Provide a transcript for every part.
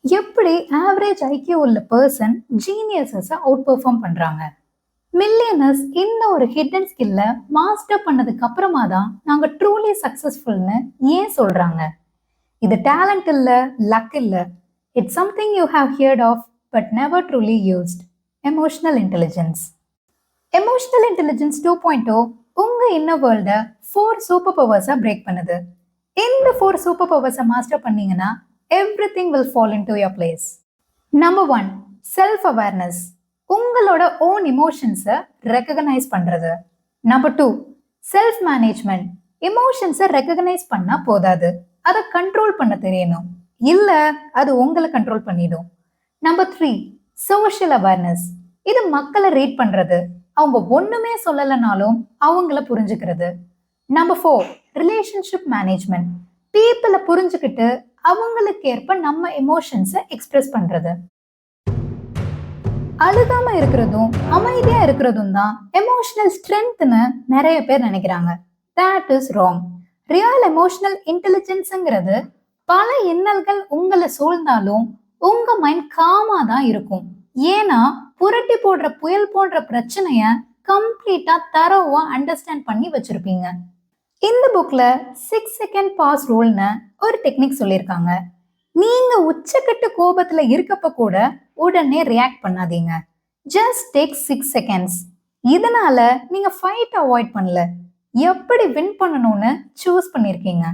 எப்படி average IQ உள்ள person ஜீனியஸஸை out perform பண்றாங்க? மில்லியனர்ஸ் இந்த ஒரு ஹிடன் ஸ்கில்ல மாஸ்டர் பண்ணதுக்கு அப்புறமா தான் நாங்க ட்ரூலி சக்சஸ்ஃபுல்னு ஏன் சொல்றாங்க? இது டேலண்ட் இல்ல, லக் இல்ல. It's something you have heard of but never truly used. Emotional intelligence. Emotional intelligence 2.0 உங்க இன்னர் வேர்ல்ட 4 சூப்பர் பவர்ஸா பிரேக் பண்ணுது. இந்த 4 சூப்பர் பவர்ஸை மாஸ்டர் பண்ணீங்கன்னா everything will fall into your place. Number 1, self awareness. உங்களோட own emotions-அ recognize பண்றது. Number 2, self management. emotions-அ recognize பண்ணா போதாது, அதை கண்ட்ரோல் பண்ண தெரியணும், இல்ல அது உங்களை கண்ட்ரோல் பண்ணிடும். Number 3, social awareness. இது மக்களை ரீட் பண்றது, அவங்க ஒண்ணுமே சொல்லலைனாலும் அவங்கள புரிஞ்சுக்கிறது. Number 4, relationship management. பீப்புளை புரிஞ்சுக்கிட்டு அவங்களுக்கு ஏற்ப நம்ம எமோஷன்ஸை எக்ஸ்பிரஸ் பண்றது. அழுகாம இருக்கிறதும் அமைதியா இருக்கிறதும் தான் எமோஷனல் ஸ்ட்ரென்த்னு நிறைய பேர் நினைக்கிறாங்க. That is wrong. Real emotional இன்டெலிஜென்ஸ்ங்கிறது பல இன்னல்கள் உங்களை சூழ்ந்தாலும் உங்க மைண்ட் காமா தான் இருக்கும். ஏன்னா புரட்டி போடுற புயல் போன்ற பிரச்சனைய கம்ப்ளீட்டா தரோவா அண்டர்ஸ்டாண்ட் பண்ணி வச்சிருப்பீங்க. இந்த புக்ல 6 செகண்ட் பாஸ் ரூல்னு ஒரு டெக்னிக் சொல்லியிருக்காங்க. நீங்க உச்சக்கட்டு கோபத்துல இருக்கப்ப கூட உடனே ரியாக்ட் பண்ணாதீங்க. Just take 6 seconds. இதனால நீங்க ஃபைட் அவாய்ட் பண்ணல, எப்படி வின் பண்ணணும்னு சூஸ் பண்ணிருக்கீங்க.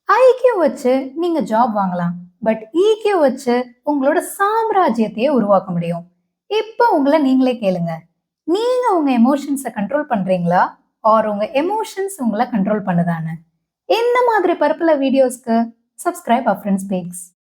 ஐக்கியூ வச்சு நீங்க ஜாப் வாங்கலாம், பட் ஈக்கியூ வச்சு உங்களோட சாம்ராஜ்யத்தையே உருவாக்க முடியும். இப்போ உங்களை நீங்களே கேளுங்க, நீங்க உங்க எமோஷன்ஸை கண்ட்ரோல் பண்றீங்களா, ஆர் உங்க எமோஷன்ஸ் உங்களை கண்ட்ரோல் பண்ணுதான்னு? இந்த மாதிரி பர்பல வீடியோஸ்க்கு சப்ஸ்கிரைப் அவர் ஃப்ரெண்ட்ஸ் பேஜ்.